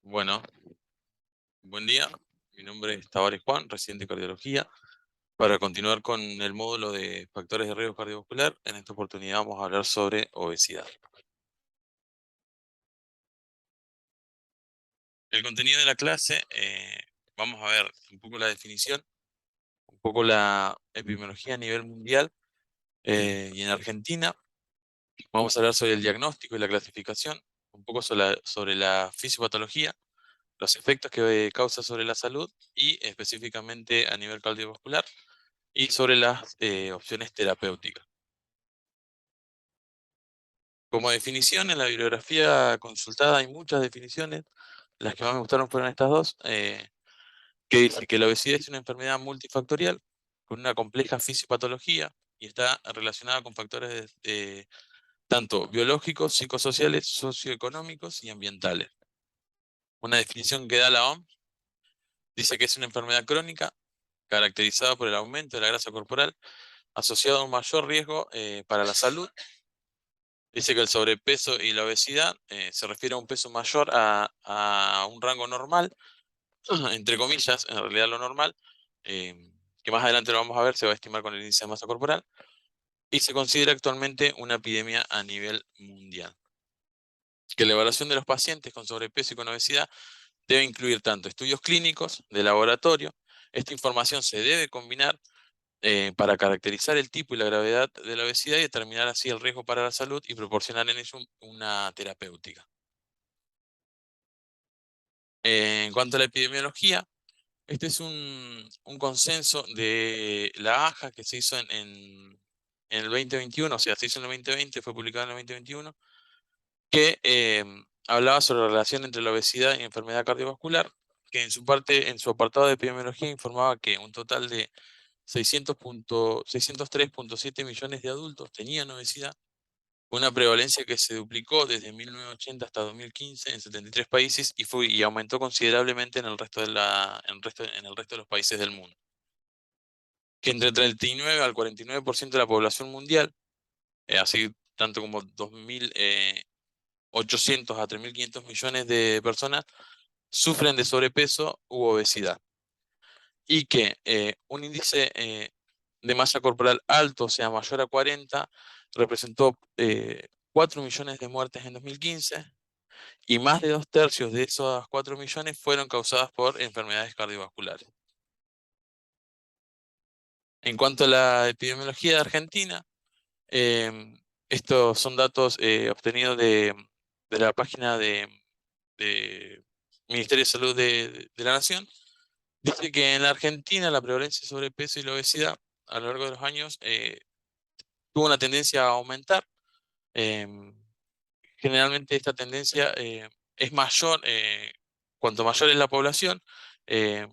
Bueno, buen día. Mi nombre es Tavares Juan, residente de cardiología. Para continuar con el módulo de factores de riesgo cardiovascular, en esta oportunidad vamos a hablar sobre obesidad. El contenido de la clase, vamos a ver un poco la definición, un poco la epidemiología a nivel mundial y en Argentina. Vamos a hablar sobre el diagnóstico y la clasificación, un poco sobre la fisiopatología, los efectos que causa sobre la salud y específicamente a nivel cardiovascular y sobre las opciones terapéuticas. Como definición, en la bibliografía consultada hay muchas definiciones. Las que más me gustaron fueron estas dos, que dice que la obesidad es una enfermedad multifactorial con una compleja fisiopatología y está relacionada con factores tanto biológicos, psicosociales, socioeconómicos y ambientales. Una definición que da la OMS dice que es una enfermedad crónica caracterizada por el aumento de la grasa corporal asociado a un mayor riesgo para la salud. Dice que el sobrepeso y la obesidad se refiere a un peso mayor a un rango normal, entre comillas, en realidad lo normal, eh, que más adelante lo vamos a ver, se va a estimar con el índice de masa corporal, y se considera actualmente una epidemia a nivel mundial. Que la evaluación de los pacientes con sobrepeso y con obesidad debe incluir tanto estudios clínicos de laboratorio. Esta información se debe combinar para caracterizar el tipo y la gravedad de la obesidad y determinar así el riesgo para la salud y proporcionar en ello una terapéutica. En cuanto a la epidemiología, este es un consenso de la AJA que se hizo en el 2021, o sea, se hizo en el 2020, fue publicado en el 2021, que hablaba sobre la relación entre la obesidad y enfermedad cardiovascular, que en su apartado de epidemiología informaba que un total de 603,7 millones de adultos tenían obesidad, una prevalencia que se duplicó desde 1980 hasta 2015 en 73 países y aumentó considerablemente en el resto en el resto de los países del mundo. Que entre el 39 al 49% de la población mundial, así tanto como 2.800 a 3.500 millones de personas, sufren de sobrepeso u obesidad. Y que un índice de masa corporal alto, o sea, mayor a 40, representó 4 millones de muertes en 2015 y más de 2/3 de esos 4 millones fueron causadas por enfermedades cardiovasculares. En cuanto a la epidemiología de Argentina, estos son datos obtenidos de la página de Ministerio de Salud de la Nación. Dice que en la Argentina la prevalencia de sobrepeso y la obesidad a lo largo de los años tuvo una tendencia a aumentar. em, Generalmente esta tendencia es mayor, cuanto mayor es la población,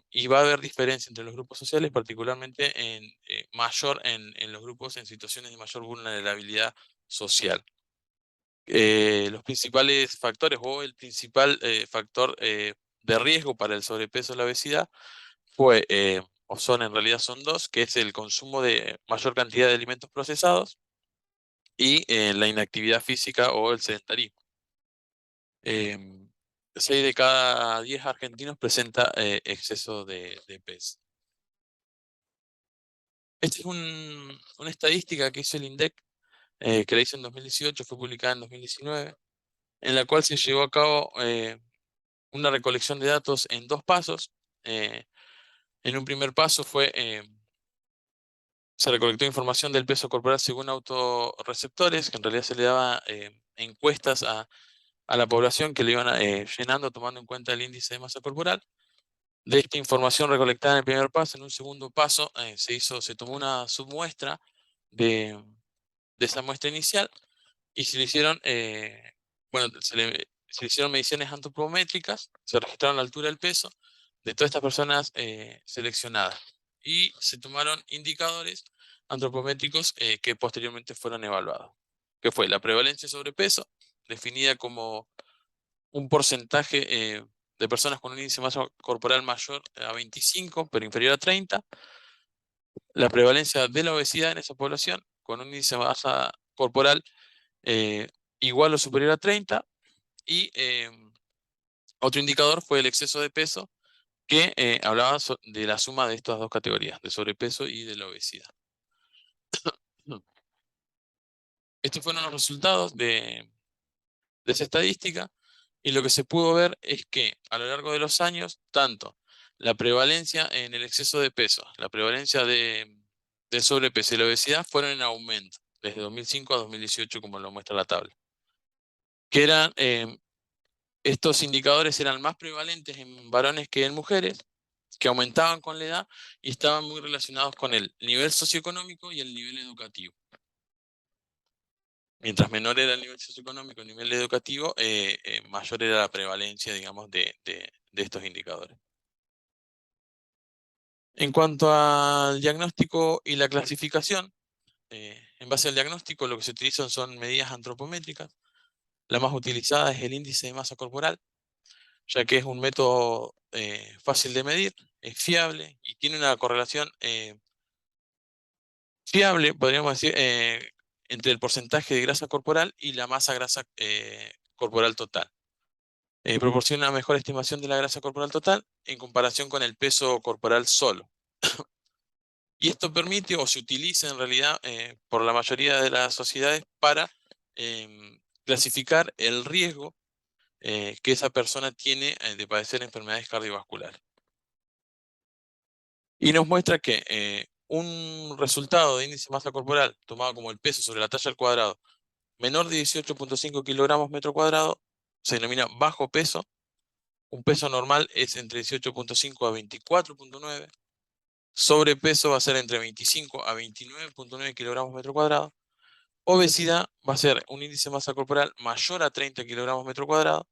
y va a haber diferencia entre los grupos sociales, particularmente mayor en los grupos en situaciones de mayor vulnerabilidad social. Los principales factores o el principal factor de riesgo para el sobrepeso y la obesidad o son en realidad son dos, que es el consumo de mayor cantidad de alimentos procesados y la inactividad física o el sedentarismo. 6 de cada 10 argentinos presenta exceso de peso. Esta es una estadística que hizo el INDEC, que la hizo en 2018, fue publicada en 2019, en la cual se llevó a cabo una recolección de datos en dos pasos. Eh, en un primer paso se recolectó información del peso corporal según autorreceptores, que en realidad se le daba encuestas a la población que le iban llenando tomando en cuenta el índice de masa corporal. De esta información recolectada en el primer paso, en un segundo paso se tomó una submuestra de, de esa muestra inicial y bueno, se le hicieron mediciones antropométricas, se registraron la altura del peso de todas estas personas seleccionadas y se tomaron indicadores antropométricos que posteriormente fueron evaluados, que fue la prevalencia de sobrepeso, definida como un porcentaje de personas con un índice de masa corporal mayor a 25, pero inferior a 30, la prevalencia de la obesidad en esa población con un índice de masa corporal eh, igual o superior a 30 y Otro indicador fue el exceso de peso, que hablaba de la suma de estas dos categorías, de sobrepeso y de la obesidad. Estos fueron los resultados de esa estadística, y lo que se pudo ver es que a lo largo de los años, tanto la prevalencia en el exceso de peso, la prevalencia del sobrepeso y la obesidad fueron en aumento desde 2005 a 2018, como lo muestra la tabla. Que eran, estos indicadores eran más prevalentes en varones que en mujeres, que aumentaban con la edad y estaban muy relacionados con el nivel socioeconómico y el nivel educativo. Mientras menor era el nivel socioeconómico, el nivel educativo, mayor era la prevalencia, digamos, de estos indicadores. En cuanto al diagnóstico y la clasificación, en base al diagnóstico lo que se utilizan son medidas antropométricas. La más utilizada es el índice de masa corporal, ya que es un método fácil de medir, es fiable y tiene una correlación fiable, podríamos decir, entre el porcentaje de grasa corporal y la masa grasa corporal total. Proporciona una mejor estimación de la grasa corporal total en comparación con el peso corporal solo. Y esto permite o se utiliza en realidad por la mayoría de las sociedades para clasificar el riesgo que esa persona tiene de padecer enfermedades cardiovasculares. Y nos muestra que un resultado de índice de masa corporal tomado como el peso sobre la talla al cuadrado menor de 18,5 kilogramos metro cuadrado se denomina bajo peso. Un peso normal es entre 18,5 a 24,9. Sobrepeso va a ser entre 25 a 29,9 kilogramos metro cuadrado. Obesidad va a ser un índice de masa corporal mayor a 30 kilogramos metro cuadrado.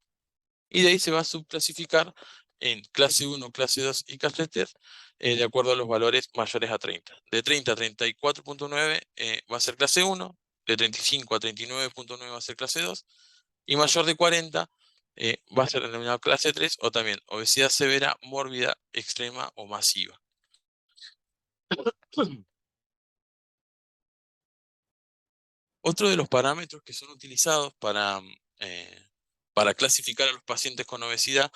Y de ahí se va a subclasificar en clase 1, clase 2 y clase 3 de acuerdo a los valores mayores a 30. De 30 a 34,9 va a ser clase 1, de 35 a 39,9 va a ser clase 2, y mayor de 40 va a ser denominado clase 3 o también obesidad severa, mórbida, extrema o masiva. Otro de los parámetros que son utilizados para clasificar a los pacientes con obesidad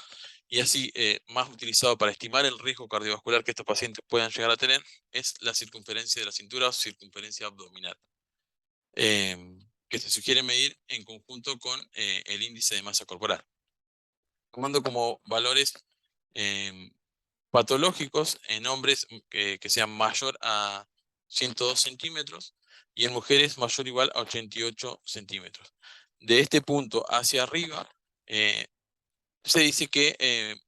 y así más utilizado para estimar el riesgo cardiovascular que estos pacientes puedan llegar a tener es la circunferencia de la cintura o circunferencia abdominal, que se sugiere medir en conjunto con el índice de masa corporal, tomando como valores em, patológicos en hombres que sean mayor a 102 centímetros y en mujeres mayor o igual a 88 centímetros. De este punto hacia arriba, se dice que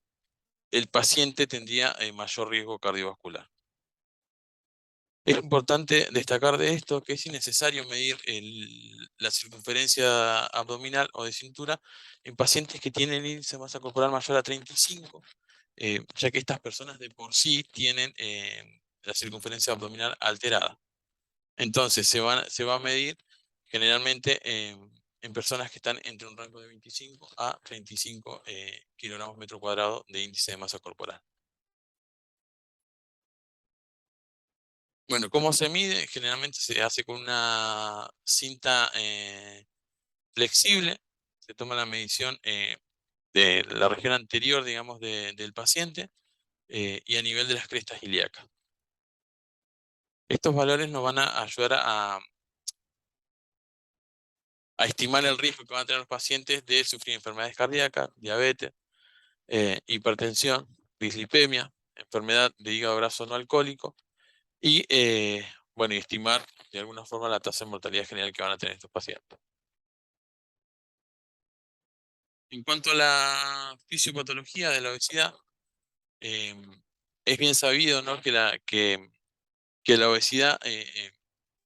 el paciente tendría mayor riesgo cardiovascular. Es importante destacar de esto que es innecesario medir la circunferencia abdominal o de cintura en pacientes que tienen índice de masa corporal mayor a 35, ya que estas personas de por sí tienen la circunferencia abdominal alterada. Entonces se va a medir generalmente en personas que están entre un rango de 25 a 35 kilogramos metro cuadrado de índice de masa corporal. Bueno, ¿cómo se mide? Generalmente se hace con una cinta flexible. Se toma la medición de la región anterior, digamos, del paciente y a nivel de las crestas ilíacas. Estos valores nos van a ayudar a estimar el riesgo que van a tener los pacientes de sufrir enfermedades cardíacas, diabetes, hipertensión, dislipemia, enfermedad de hígado graso no alcohólico y, bueno, y estimar de alguna forma la tasa de mortalidad general que van a tener estos pacientes. En cuanto a la fisiopatología de la obesidad, es bien sabido, ¿no?, que la obesidad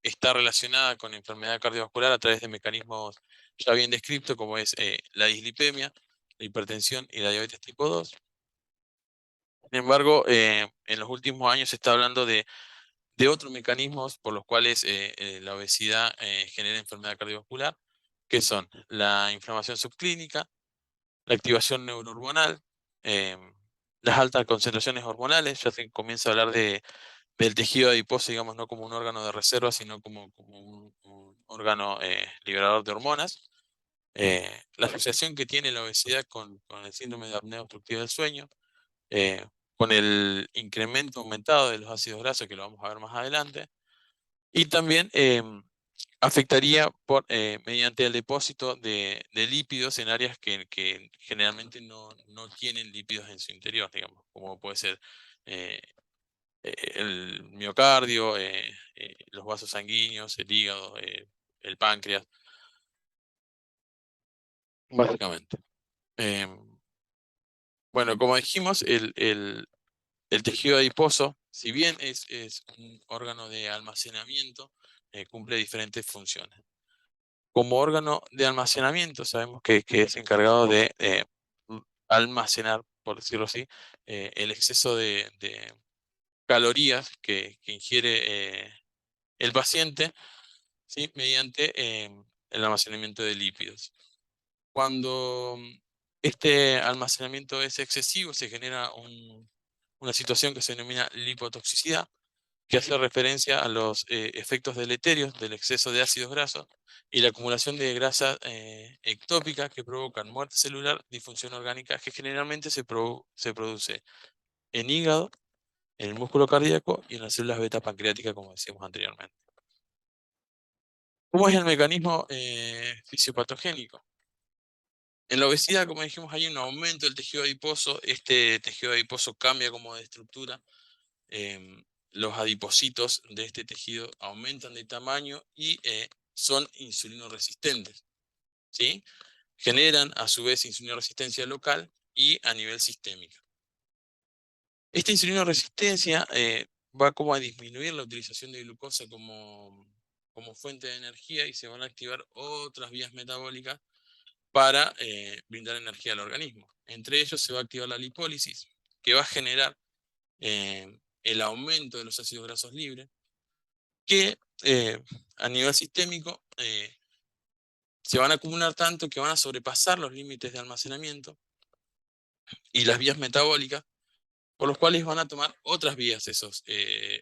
está relacionada con enfermedad cardiovascular a través de mecanismos ya bien descritos, como es la dislipemia, la hipertensión y la diabetes tipo 2. Sin embargo, en los últimos años se está hablando de otros mecanismos por los cuales la obesidad genera enfermedad cardiovascular, que son la inflamación subclínica, la activación neurohormonal, las altas concentraciones hormonales. Ya se comienza a hablar del tejido adiposo, digamos, no como un órgano de reserva, sino como un órgano liberador de hormonas. La asociación que tiene la obesidad con el síndrome de apnea obstructiva del sueño, eh, con el incremento aumentado de los ácidos grasos, que lo vamos a ver más adelante, y también afectaría mediante el depósito de lípidos en áreas que generalmente no tienen lípidos en su interior, digamos, como puede ser eh, el miocardio, los vasos sanguíneos, el hígado, el páncreas, básicamente. Em, bueno, como dijimos, el tejido adiposo, si bien es un órgano de almacenamiento, cumple diferentes funciones. Como órgano de almacenamiento, sabemos que es encargado de almacenar, por decirlo así, el exceso de calorías que ingiere el paciente, ¿sí? Mediante el almacenamiento de lípidos. Cuando este almacenamiento es excesivo, se genera una situación que se denomina lipotoxicidad, que hace referencia a los efectos deleterios del exceso de ácidos grasos y la acumulación de grasa ectópica que provocan muerte celular, disfunción orgánica, que generalmente se produce en hígado, en el músculo cardíaco y en las células beta pancreáticas, como decíamos anteriormente. ¿Cómo es el mecanismo fisiopatogénico? En la obesidad, como dijimos, hay un aumento del tejido adiposo. Este tejido adiposo cambia como de estructura. Los adipocitos de este tejido aumentan de tamaño y son insulinoresistentes, ¿sí? Generan a su vez insulinoresistencia local y a nivel sistémico. Esta insulinoresistencia va como a disminuir la utilización de glucosa como fuente de energía y se van a activar otras vías metabólicas para brindar energía al organismo. Entre ellos se va a activar la lipólisis, que va a generar el aumento de los ácidos grasos libres, que a nivel sistémico se van a acumular tanto que van a sobrepasar los límites de almacenamiento y las vías metabólicas, por los cuales van a tomar otras vías esos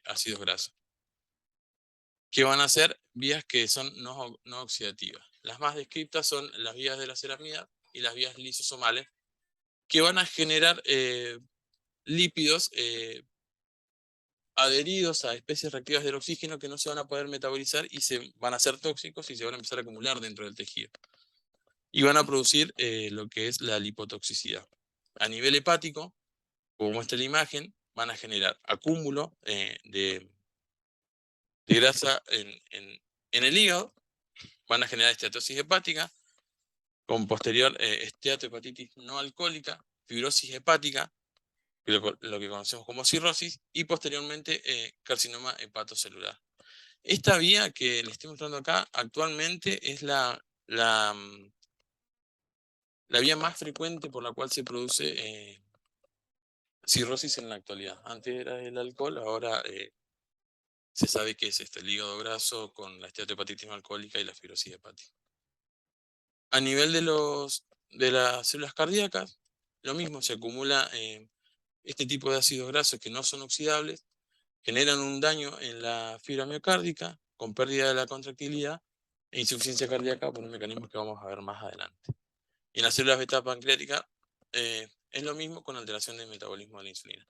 ácidos grasos, que van a ser vías que son no oxidativas. Las más descritas son las vías de la ceramida y las vías lisosomales, que van a generar lípidos adheridos a especies reactivas del oxígeno que no se van a poder metabolizar y se van a ser tóxicos y se van a empezar a acumular dentro del tejido. Y van a producir lo que es la lipotoxicidad. A nivel hepático, como muestra la imagen, van a generar acúmulo de grasa en el hígado, van a generar esteatosis hepática, con posterior esteatohepatitis no alcohólica, fibrosis hepática, lo que conocemos como cirrosis, y posteriormente carcinoma hepatocelular. Esta vía que le estoy mostrando acá actualmente es la vía más frecuente por la cual se produce cirrosis en la actualidad. Antes era el alcohol, ahora se sabe que es el hígado graso con la esteatohepatitis no alcohólica y la fibrosis hepática. A nivel de las células cardíacas, lo mismo, se acumula este tipo de ácidos grasos que no son oxidables, generan un daño en la fibra miocárdica con pérdida de la contractilidad e insuficiencia cardíaca por un mecanismo que vamos a ver más adelante. Y en las células beta pancreáticas es lo mismo con alteración del metabolismo de la insulina.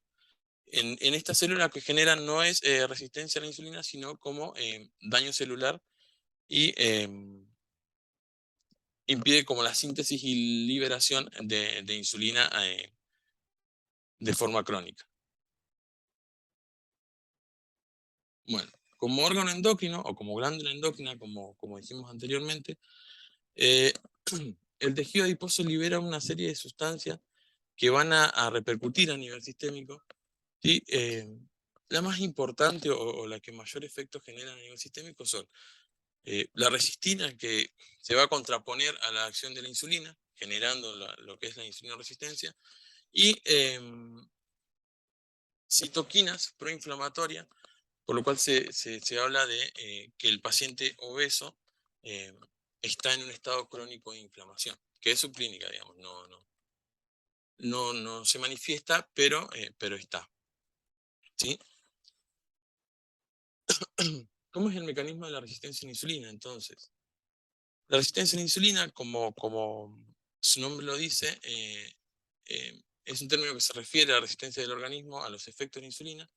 En estas células que generan no es resistencia a la insulina, sino como daño celular y impide como la síntesis y liberación de insulina de forma crónica. Bueno, como órgano endocrino o como glándula endocrina, como dijimos anteriormente, eh, el tejido adiposo libera una serie de sustancias que van a repercutir a nivel sistémico. ¿Sí? La más importante o la que mayor efecto genera a nivel sistémico son la resistina, que se va a contraponer a la acción de la insulina, generando lo que es la insulinoresistencia, y citoquinas proinflamatorias, por lo cual se habla de que el paciente obeso eh, está en un estado crónico de inflamación, que es subclínica, digamos, no se manifiesta, pero está. ¿Sí? ¿Cómo es el mecanismo de la resistencia a la insulina, entonces? La resistencia a la insulina, como su nombre lo dice, es un término que se refiere a la resistencia del organismo a los efectos de la insulina,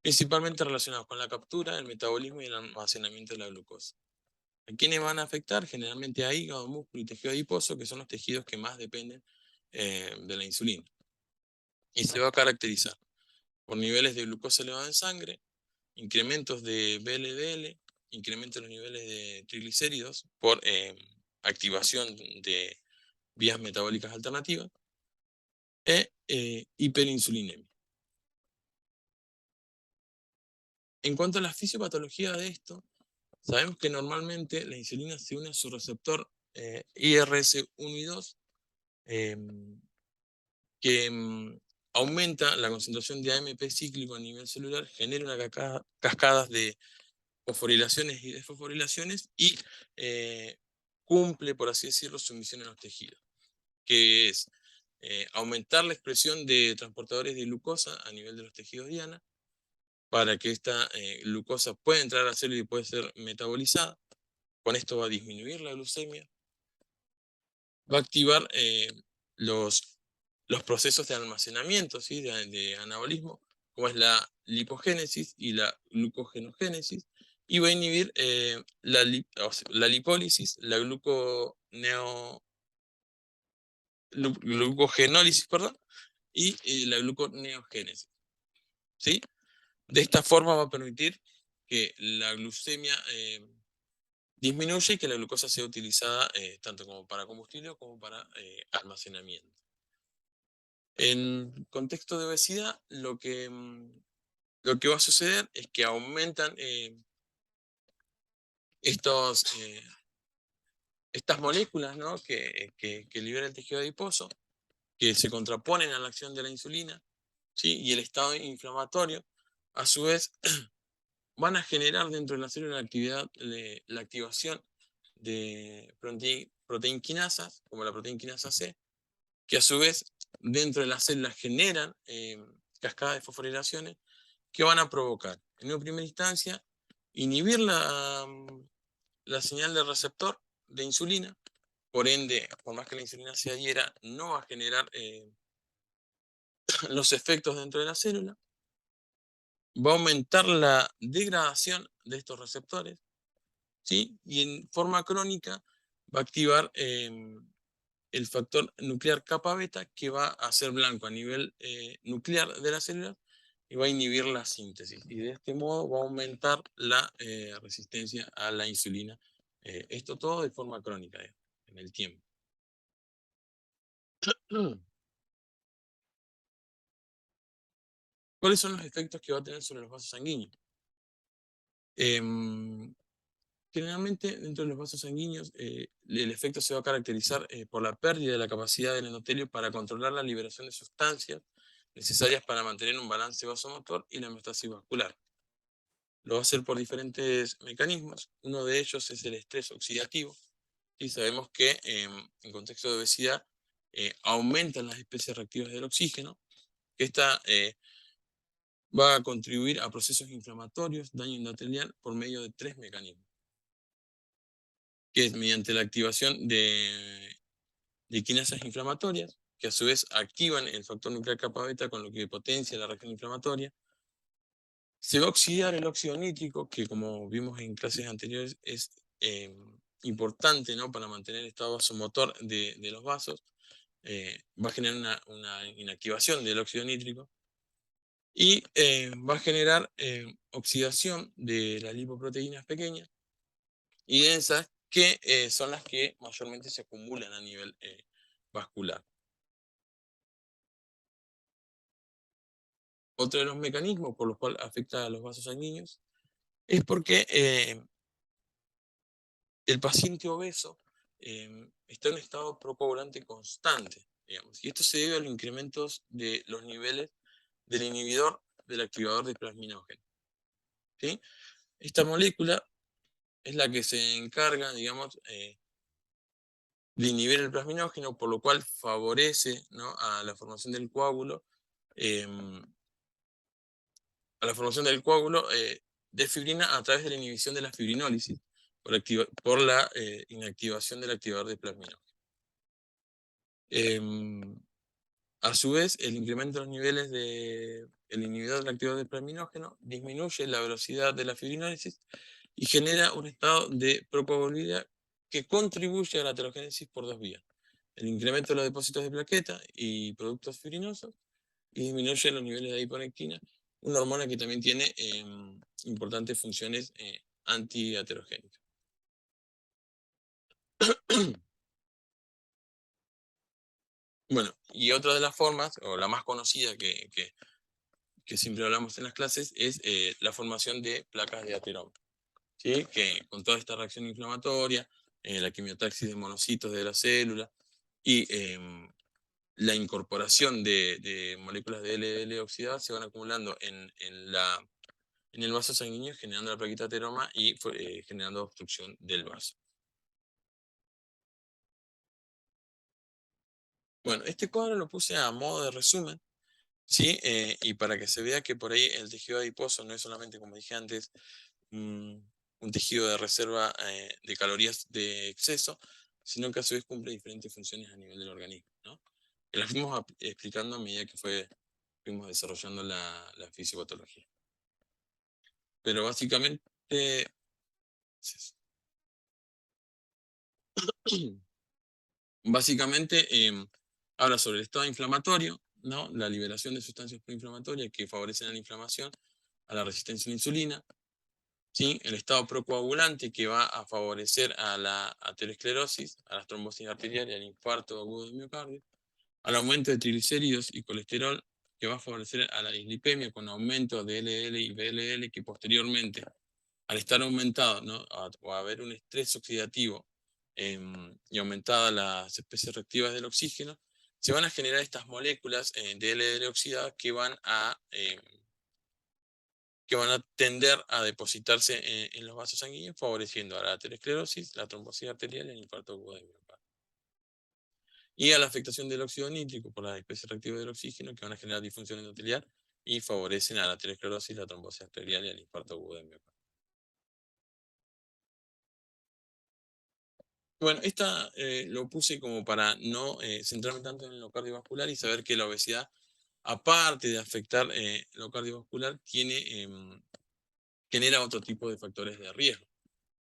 principalmente relacionados con la captura, el metabolismo y el almacenamiento de la glucosa. ¿A quiénes van a afectar? Generalmente a hígado, músculo y tejido adiposo, que son los tejidos que más dependen de la insulina. Y se va a caracterizar por niveles de glucosa elevada en sangre, incrementos de VLDL, incrementos de los niveles de triglicéridos por activación de vías metabólicas alternativas hiperinsulinemia. En cuanto a la fisiopatología de esto, sabemos que normalmente la insulina se une a su receptor IRS1 y 2, que aumenta la concentración de AMP cíclico a nivel celular, genera una cascadas de fosforilaciones y desfosforilaciones y cumple, por así decirlo, su misión en los tejidos, que es aumentar la expresión de transportadores de glucosa a nivel de los tejidos diana, para que esta glucosa pueda entrar a la célula y pueda ser metabolizada. Con esto va a disminuir la glucemia, va a activar los procesos de almacenamiento, ¿sí? de anabolismo, como es la lipogénesis y la glucogenogénesis, y va a inhibir la lipólisis, la glucogenólisis, perdón, y la gluconeogénesis. ¿Sí? De esta forma va a permitir que la glucemia disminuya y que la glucosa sea utilizada tanto como para combustible como para almacenamiento. En contexto de obesidad, lo que va a suceder es que aumentan estas moléculas, ¿no? que libera el tejido adiposo, que se contraponen a la acción de la insulina, ¿sí? Y el estado inflamatorio, a su vez, van a generar dentro de la célula la activación de proteinquinasas, como la proteinquinasa C, que a su vez dentro de las células generan cascadas de fosforilaciones que van a provocar, en una primera instancia, inhibir la señal del receptor de insulina, por ende, por más que la insulina se adhiera, no va a generar los efectos dentro de la célula, va a aumentar la degradación de estos receptores, ¿sí? Y en forma crónica va a activar el factor nuclear kappa beta, que va a ser blanco a nivel nuclear de la célula y va a inhibir la síntesis. Y de este modo va a aumentar la resistencia a la insulina. Esto todo de forma crónica, en el tiempo. ¿Cuáles son los efectos que va a tener sobre los vasos sanguíneos? Generalmente, dentro de los vasos sanguíneos, el efecto se va a caracterizar por la pérdida de la capacidad del endotelio para controlar la liberación de sustancias necesarias para mantener un balance vasomotor y la homeostasis vascular. Lo va a hacer por diferentes mecanismos. Uno de ellos es el estrés oxidativo. Y sabemos que en contexto de obesidad aumentan las especies reactivas del oxígeno, que esta va a contribuir a procesos inflamatorios, daño endotelial, por medio de 3 mecanismos, que es mediante la activación de quinasas inflamatorias, que a su vez activan el factor nuclear kappa beta, con lo que potencia la reacción inflamatoria. Se va a oxidar el óxido nítrico, que como vimos en clases anteriores es importante, ¿no? para mantener el estado vasomotor de los vasos. Va a generar una inactivación del óxido nítrico y va a generar oxidación de las lipoproteínas pequeñas y densas, que son las que mayormente se acumulan a nivel vascular. Otro de los mecanismos por los cuales afecta a los vasos sanguíneos es porque el paciente obeso está en un estado procoagulante constante, digamos, y esto se debe a los incrementos de los niveles del inhibidor del activador de plasminógeno, ¿sí? Esta molécula es la que se encarga, digamos, de inhibir el plasminógeno, por lo cual favorece, ¿no? a la formación del coágulo, de fibrina a través de la inhibición de la fibrinólisis, por la inactivación del activador de plasminógeno. A su vez, el incremento de los niveles del inhibidor del activador de plasminógeno disminuye la velocidad de la fibrinólisis y genera un estado de procoagulabilidad que contribuye a la aterogénesis por dos vías: el incremento de los depósitos de plaqueta y productos fibrinosos, y disminuye los niveles de adiponectina, una hormona que también tiene importantes funciones antiaterogénicas. Bueno, y otra de las formas, o la más conocida que siempre hablamos en las clases, es la formación de placas de ateroma, ¿sí? Que con toda esta reacción inflamatoria, la quimiotaxis de monocitos de la célula y la incorporación de moléculas de LDL oxidadas se van acumulando en el vaso sanguíneo, generando la plaquita ateroma y generando obstrucción del vaso. Bueno, este cuadro lo puse a modo de resumen, ¿sí? Y para que se vea que por ahí el tejido adiposo no es solamente, como dije antes, un tejido de reserva de calorías de exceso, sino que a su vez cumple diferentes funciones a nivel del organismo, ¿no? Y las fuimos explicando a medida que fuimos desarrollando la fisiopatología. Pero básicamente, habla sobre el estado inflamatorio, ¿no? La liberación de sustancias proinflamatorias que favorecen a la inflamación, a la resistencia a la insulina, ¿sí? El estado procoagulante, que va a favorecer a la aterosclerosis, a las trombosis arteriales, al infarto agudo de miocardio, al aumento de triglicéridos y colesterol, que va a favorecer a la dislipemia con aumento de LDL y VLL, que posteriormente, al estar aumentado, ¿no? O haber un estrés oxidativo y aumentadas las especies reactivas del oxígeno, se van a generar estas moléculas de LDL oxidadas que van a tender a depositarse en los vasos sanguíneos, favoreciendo a la aterosclerosis, la trombosis arterial y el infarto agudo de miocardio. Y a la afectación del óxido nítrico por las especies reactivas del oxígeno, que van a generar disfunción endotelial y favorecen a la aterosclerosis, la trombosis arterial y el infarto agudo de miocardio. Bueno, esta lo puse como para no centrarme tanto en lo cardiovascular y saber que la obesidad, aparte de afectar lo cardiovascular, genera otro tipo de factores de riesgo.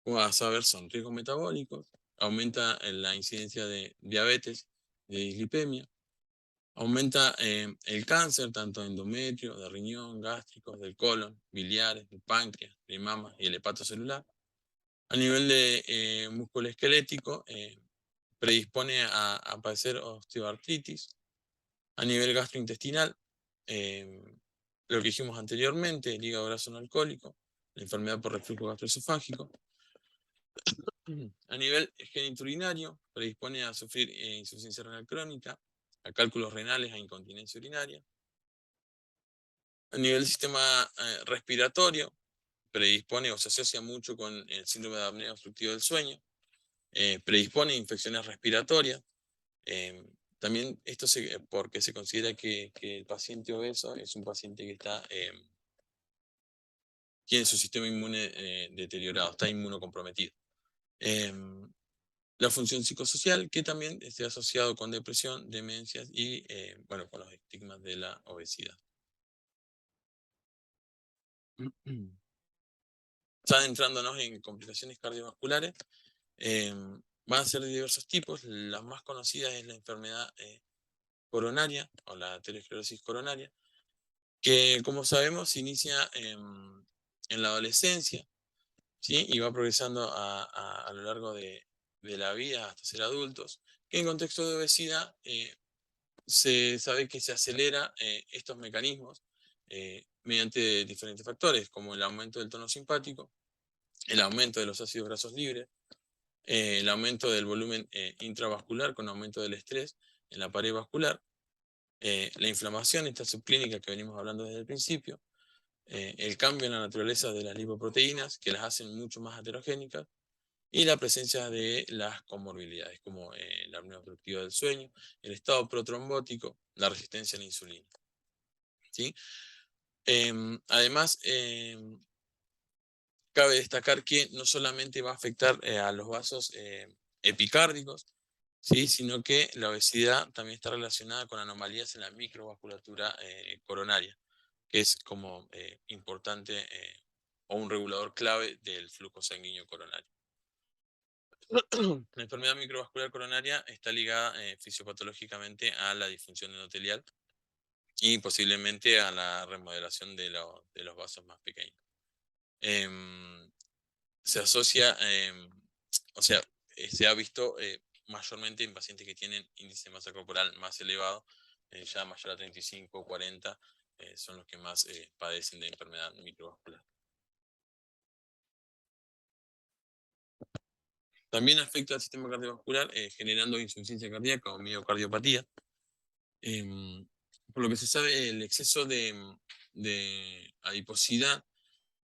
Como vas a ver, son riesgos metabólicos, aumenta la incidencia de diabetes, de dislipemia, aumenta el cáncer, tanto de endometrio, de riñón, gástricos, del colon, biliares, del páncreas, de mama y el hepatocelular. A nivel de músculo esquelético, predispone a padecer osteoartritis. A nivel gastrointestinal, lo que dijimos anteriormente, el hígado graso no alcohólico, la enfermedad por reflujo gastroesofágico. A nivel genitourinario, predispone a sufrir insuficiencia renal crónica, a cálculos renales, a incontinencia urinaria. A nivel del sistema respiratorio, predispone o se asocia mucho con el síndrome de apnea obstructiva del sueño, predispone a infecciones respiratorias. También esto porque se considera que el paciente obeso es un paciente que tiene su sistema inmune deteriorado, está inmunocomprometido. La función psicosocial, que también esté asociado con depresión, demencias y bueno, con los estigmas de la obesidad. Ya adentrándonos en complicaciones cardiovasculares, van a ser de diversos tipos. La más conocida es la enfermedad coronaria o la aterosclerosis coronaria, que como sabemos se inicia en la adolescencia, ¿sí? Y va progresando a lo largo de la vida hasta ser adultos, que en contexto de obesidad se sabe que se acelera estos mecanismos mediante diferentes factores, como el aumento del tono simpático, el aumento de los ácidos grasos libres, el aumento del volumen intravascular con aumento del estrés en la pared vascular, la inflamación, esta subclínica que venimos hablando desde el principio, el cambio en la naturaleza de las lipoproteínas, que las hacen mucho más heterogénicas, y la presencia de las comorbilidades, como la apnea obstructiva del sueño, el estado protrombótico, la resistencia a la insulina, ¿sí? Además, cabe destacar que no solamente va a afectar a los vasos epicárdicos, ¿sí? Sino que la obesidad también está relacionada con anomalías en la microvasculatura coronaria, que es como importante o un regulador clave del flujo sanguíneo coronario. La enfermedad microvascular coronaria está ligada fisiopatológicamente a la disfunción endotelial y posiblemente a la remodelación de los vasos más pequeños. Se asocia, o sea, se ha visto mayormente en pacientes que tienen índice de masa corporal más elevado, ya mayor a 35 o 40, son los que más padecen de enfermedad microvascular. También afecta al sistema cardiovascular, generando insuficiencia cardíaca o miocardiopatía. Por lo que se sabe, el exceso de adiposidad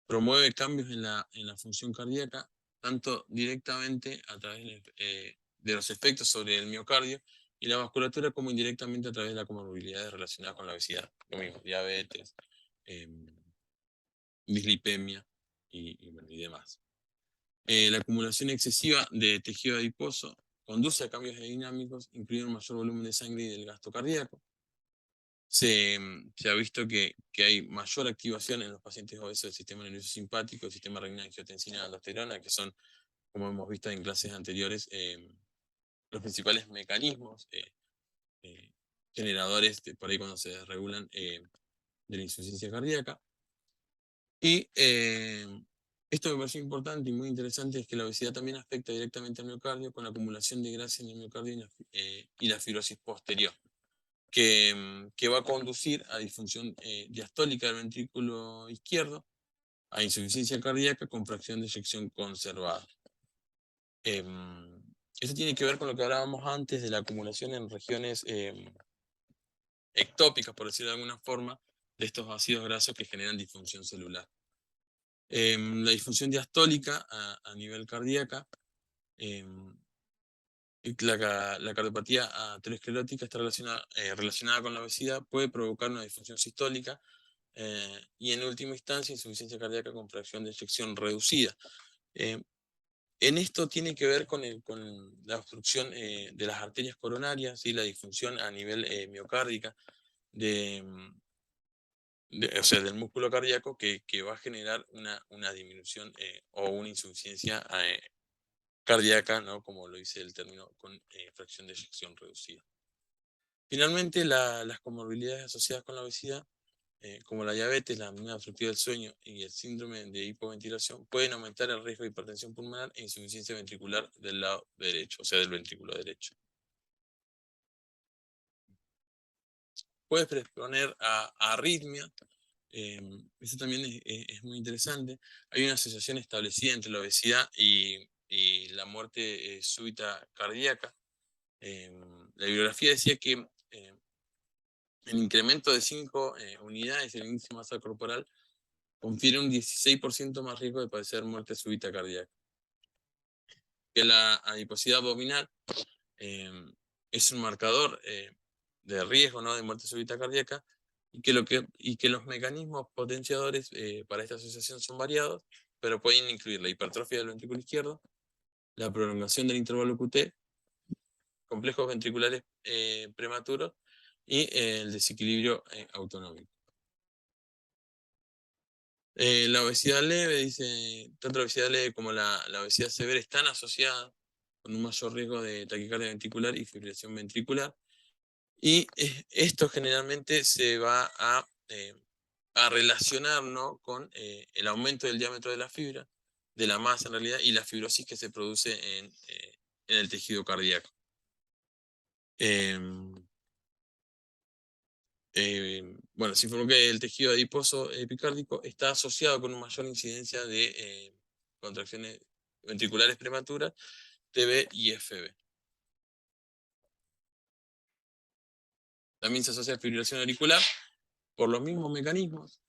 promueve cambios en la función cardíaca, tanto directamente a través de los efectos sobre el miocardio y la vasculatura, como indirectamente a través de las comorbilidades relacionadas con la obesidad, lo mismo, diabetes, dislipemia y demás. La acumulación excesiva de tejido adiposo conduce a cambios dinámicos, incluyendo un mayor volumen de sangre y del gasto cardíaco. Se ha visto que hay mayor activación en los pacientes obesos del sistema nervioso simpático, del sistema renina, angiotensina y aldosterona, que son, como hemos visto en clases anteriores, los principales mecanismos generadores, por ahí cuando se desregulan, de la insuficiencia cardíaca. Y esto me pareció importante y muy interesante, es que la obesidad también afecta directamente al miocardio, con la acumulación de grasa en el miocardio y la fibrosis posterior, que va a conducir a disfunción diastólica del ventrículo izquierdo, a insuficiencia cardíaca con fracción de eyección conservada. Esto tiene que ver con lo que hablábamos antes de la acumulación en regiones ectópicas, por decirlo de alguna forma, de estos ácidos grasos que generan disfunción celular. La disfunción diastólica a nivel cardíaca, la cardiopatía aterosclerótica está relacionada con la obesidad, puede provocar una disfunción sistólica y en última instancia insuficiencia cardíaca con fracción de eyección reducida. En esto tiene que ver con la obstrucción de las arterias coronarias y la disfunción a nivel miocárdica o sea, del músculo cardíaco, que va a generar una disminución o una insuficiencia cardíaca, ¿no? Como lo dice el término, con fracción de eyección reducida. Finalmente, las comorbilidades asociadas con la obesidad, como la diabetes, la apnea obstructiva del sueño y el síndrome de hipoventilación, pueden aumentar el riesgo de hipertensión pulmonar e insuficiencia ventricular del lado derecho, o sea, del ventrículo derecho. Puede predisponer a arritmia. Eso también es muy interesante. Hay una asociación establecida entre la obesidad y la muerte súbita cardíaca. La bibliografía decía que el incremento de 5 unidades en el índice de masa corporal confiere un 16% más riesgo de padecer muerte súbita cardíaca. Que la adiposidad abdominal es un marcador de riesgo, ¿no?, de muerte súbita cardíaca, y que los mecanismos potenciadores para esta asociación son variados, pero pueden incluir la hipertrofia del ventrículo izquierdo, la prolongación del intervalo QT, complejos ventriculares prematuros y el desequilibrio autonómico. La obesidad leve, dice, tanto la obesidad leve como la obesidad severa están asociadas con un mayor riesgo de taquicardia ventricular y fibrilación ventricular. Y esto generalmente se va a relacionar, ¿no?, con el aumento del diámetro de la fibra, de la masa en realidad, y la fibrosis que se produce en el tejido cardíaco. Bueno, se informó que el tejido adiposo epicárdico está asociado con una mayor incidencia de contracciones ventriculares prematuras, TB y FB. También se asocia a fibrilación auricular por los mismos mecanismos.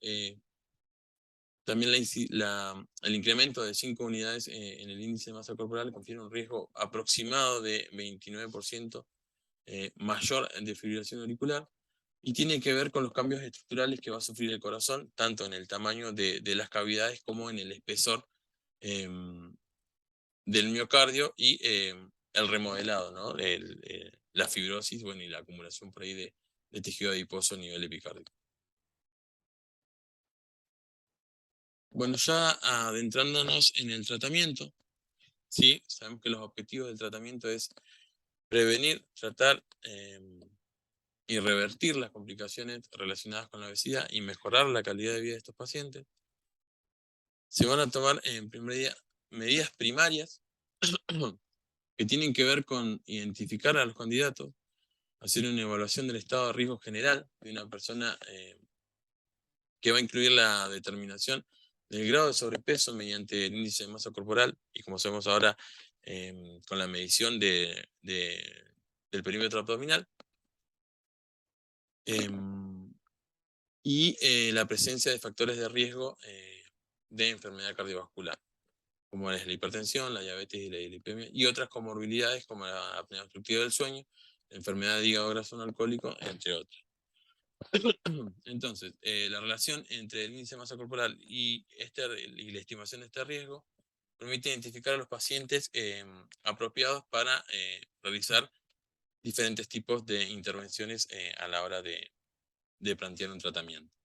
También el incremento de 5 unidades en el índice de masa corporal confiere un riesgo aproximado de 29% mayor de fibrilación auricular, y tiene que ver con los cambios estructurales que va a sufrir el corazón, tanto en el tamaño de las cavidades como en el espesor em, del miocardio y el remodelado, ¿no? La fibrosis, bueno, y la acumulación por ahí de tejido adiposo a nivel epicárdico. Bueno, ya adentrándonos en el tratamiento, sí, sabemos que los objetivos del tratamiento es prevenir, tratar y revertir las complicaciones relacionadas con la obesidad y mejorar la calidad de vida de estos pacientes. Se van a tomar en primer día medidas primarias que tienen que ver con identificar a los candidatos, hacer una evaluación del estado de riesgo general de una persona que va a incluir la determinación del grado de sobrepeso mediante el índice de masa corporal y como sabemos ahora con la medición del perímetro abdominal em, y la presencia de factores de riesgo de enfermedad cardiovascular, como es la hipertensión, la diabetes y la dislipemia, y otras comorbilidades como la apnea obstructiva del sueño, la enfermedad de hígado graso no alcohólico, entre otras. Entonces, la relación entre el índice de masa corporal y la estimación de este riesgo permite identificar a los pacientes apropiados para realizar diferentes tipos de intervenciones a la hora de plantear un tratamiento.